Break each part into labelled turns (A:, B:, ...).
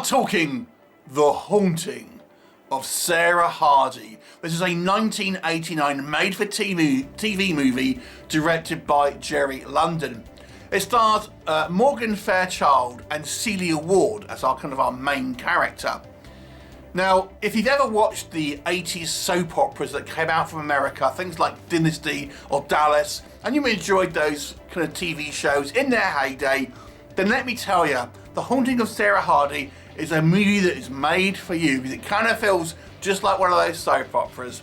A: are talking The Haunting of Sarah Hardy. This is a 1989 made-for-TV movie directed by Jerry London. It stars Morgan Fairchild and Celia Ward as our main character. Now, if you've ever watched the 80s soap operas that came out from America, things like Dynasty or Dallas, and you enjoyed those kind of TV shows in their heyday, then let me tell you, The Haunting of Sarah Hardy is a movie that is made for you because it kind of feels just like one of those soap operas.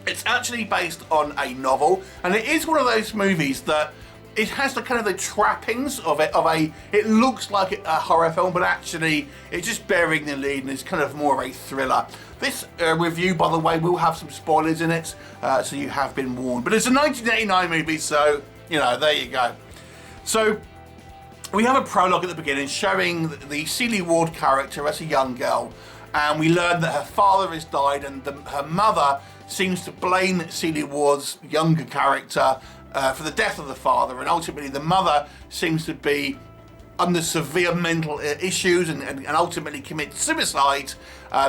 A: It's actually based on a novel, and it is one of those movies that it has the kind of the trappings of it looks like a horror film, but actually it's just bearing the lead and it's kind of more of a thriller. This review, by the way, will have some spoilers in it, so you have been warned. But it's a 1989 movie, so, you know, there you go. So, we have a prologue at the beginning showing the Celia Ward character as a young girl, and we learn that her father has died and her mother seems to blame Celia Ward's younger character for the death of the father, and ultimately the mother seems to be under severe mental issues and ultimately commits suicide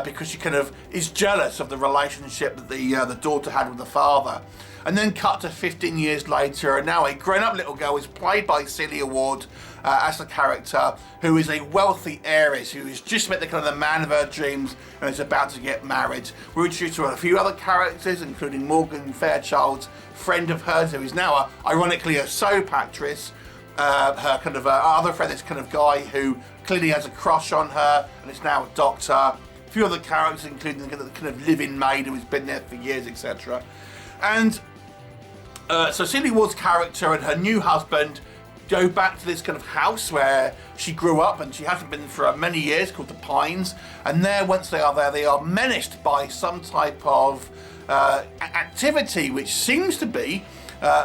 A: because she kind of is jealous of the relationship that the daughter had with the father. And then cut to 15 years later, and now a grown-up little girl is played by Celia Ward as the character, who is a wealthy heiress who has just met the man of her dreams and is about to get married. We're introduced to a few other characters, including Morgan Fairchild's friend of hers, who is now ironically a soap actress. Her other friend, this kind of guy who clearly has a crush on her and is now a doctor. A few other characters, including the kind of live-in maid who has been there for years, etc. And so Celia Ward's character and her new husband go back to this kind of house where she grew up and she hasn't been for many years, called the Pines. And there, once they are there, they are menaced by some type of activity, which seems to be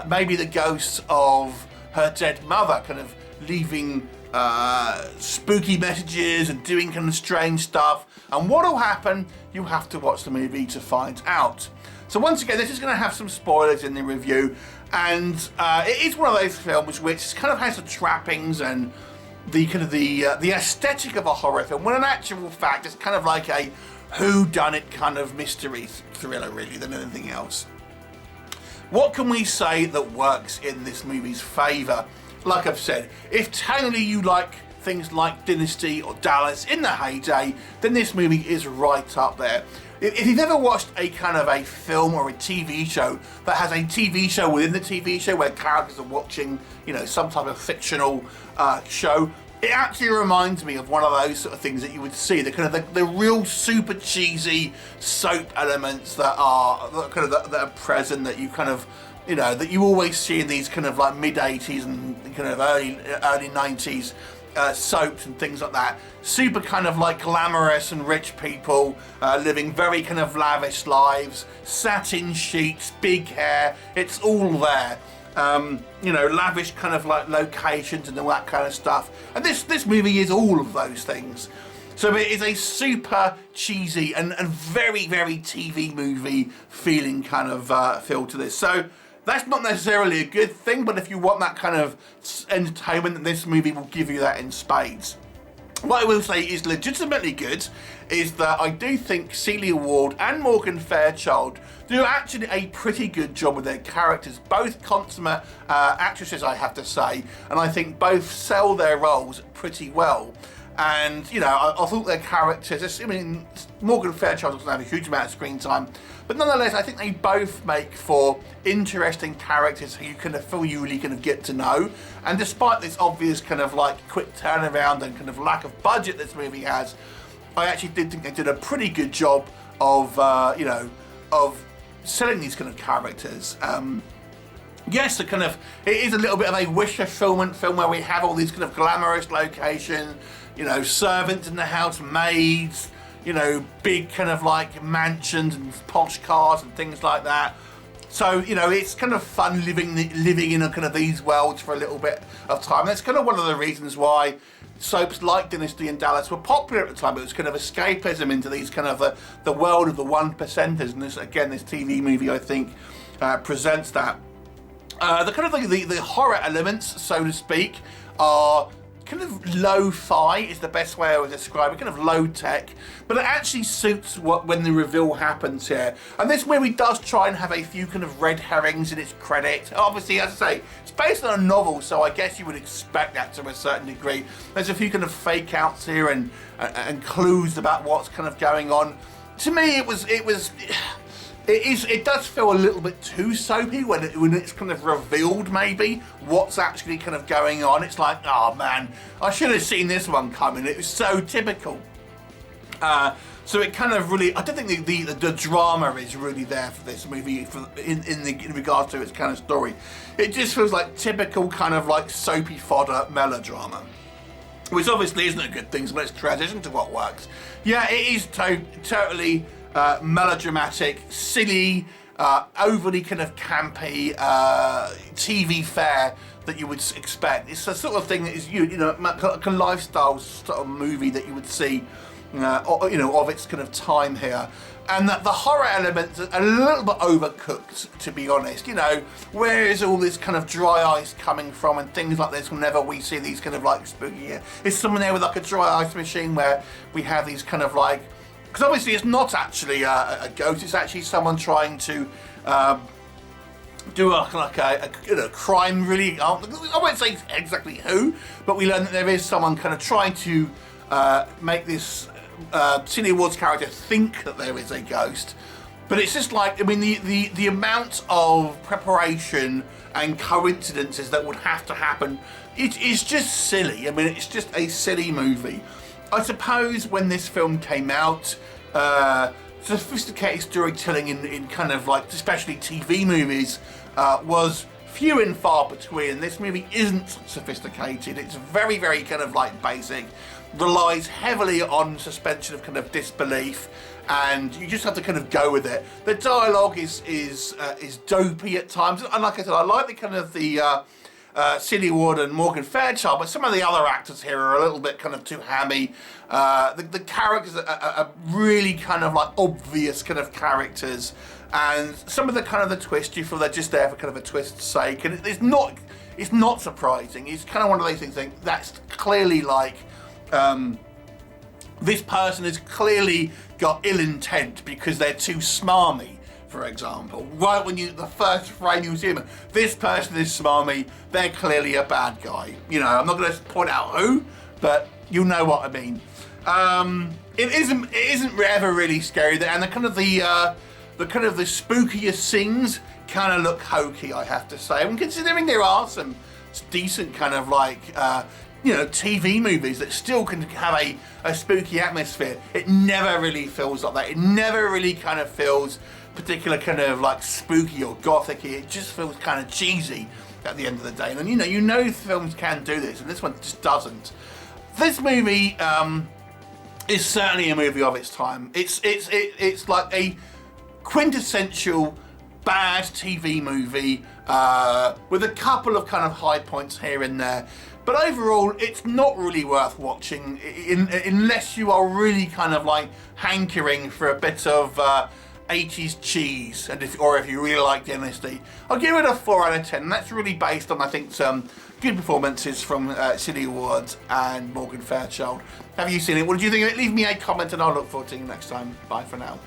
A: maybe the ghosts of her dead mother, kind of leaving spooky messages and doing kind of strange stuff. And what will happen, you have to watch the movie to find out. So once again, this is going to have some spoilers in the review, and it is one of those films which kind of has the trappings and the aesthetic of a horror film, when in actual fact it's kind of like a whodunit kind of mystery thriller really than anything else. What can we say that works in this movie's favour? Like I've said, if tonally you like things like Dynasty or Dallas in the heyday, then this movie is right up there. If you've ever watched a kind of a film or a TV show that has a TV show within the TV show where characters are watching, you know, some type of fictional show, it actually reminds me of one of those sort of things that you would see, the kind of the real super cheesy soap elements that are present, that you kind of, you know, that you always see in these kind of like mid-80s and kind of early 90s soaps and things like that. Super kind of like glamorous and rich people living very kind of lavish lives, satin sheets, big hair, it's all there. You know, lavish kind of like locations and all that kind of stuff. And this movie is all of those things. So it is a super cheesy and very, very TV movie feeling kind of feel to this. So that's not necessarily a good thing, but if you want that kind of entertainment, then this movie will give you that in spades. What I will say is legitimately good is that I do think Celia Ward and Morgan Fairchild do actually a pretty good job with their characters, both consummate actresses, I have to say, and I think both sell their roles pretty well. And, you know, I thought their characters, I mean, Morgan Fairchild doesn't have a huge amount of screen time, but nonetheless, I think they both make for interesting characters who you kind of feel you really kind of get to know. And despite this obvious kind of like quick turnaround and kind of lack of budget this movie has, I actually did think they did a pretty good job of, you know, of selling these kind of characters. Yes, it is a little bit of a wish fulfillment film where we have all these kind of glamorous locations, you know, servants in the house, maids, you know, big kind of like mansions and posh cars and things like that. So, you know, it's kind of fun living in a kind of these worlds for a little bit of time. That's kind of one of the reasons why soaps like Dynasty and Dallas were popular at the time. It was kind of escapism into these kind of the world of the one percenters. And this, again, this TV movie, I think, presents that. The kind of the horror elements, so to speak, are kind of lo-fi is the best way I would describe it, kind of low-tech, but it actually suits when the reveal happens here. And this movie does try and have a few kind of red herrings in its credit. Obviously, as I say, it's based on a novel, so I guess you would expect that to a certain degree. There's a few kind of fake outs here and clues about what's kind of going on. To me, it does feel a little bit too soapy when it's kind of revealed maybe what's actually kind of going on. It's like, oh man, I should have seen this one coming. It was so typical. So it kind of really, I don't think the drama is really there for this movie in regards to its kind of story. It just feels like typical kind of like soapy fodder melodrama, which obviously isn't a good thing, so let's transition to what works. Yeah, it is totally melodramatic, silly, overly kind of campy TV fare that you would expect. It's the sort of thing that is, like a lifestyle sort of movie that you would see, of its kind of time here. And that the horror elements are a little bit overcooked, to be honest. Where is all this kind of dry ice coming from and things like this whenever we see these kind of like spooky? Is someone there with like a dry ice machine where we have these kind of like, because obviously it's not actually a ghost, it's actually someone trying to do a crime, really. I won't say exactly who, but we learn that there is someone kind of trying to make this Silly Awards character think that there is a ghost. But it's just like, I mean, the amount of preparation and coincidences that would have to happen, it is just silly. I mean, it's just a silly movie. I suppose when this film came out, sophisticated storytelling in kind of like, especially TV movies, was few and far between. This movie isn't sophisticated. It's very, very kind of like basic, relies heavily on suspension of kind of disbelief, and you just have to kind of go with it. The dialogue is dopey at times, and like I said, I like the kind of the Silly Ward and Morgan Fairchild, but some of the other actors here are a little bit kind of too hammy. The characters are really kind of like obvious kind of characters, and some of the kind of the twist, you feel they're just there for kind of a twist's sake, and it's not surprising. It's kind of one of those things that's clearly like, this person has clearly got ill intent because they're too smarmy. For example, right when the first frame you see them, this person is smarmy, they're clearly a bad guy. I'm not going to point out who, but you know what I mean. It isn't ever really scary, and the kind of the spookiest scenes kind of look hokey, I have to say. And considering there are some decent kind of like TV movies that still can have a spooky atmosphere, it never really feels like that. It never really kind of feels particular kind of like spooky or gothic-y. It just feels kind of cheesy at the end of the day. And films can do this, and this one just doesn't. This movie is certainly a movie of its time. It's like a quintessential bad TV movie with a couple of kind of high points here and there. But overall, it's not really worth watching unless you are really kind of like hankering for a bit of 80s cheese, and if you really like Dynasty. I'll give it a 4 out of 10. And that's really based on, I think, some good performances from Silly Awards and Morgan Fairchild. Have you seen it? What did you think of it? Leave me a comment and I'll look forward to seeing you next time. Bye for now.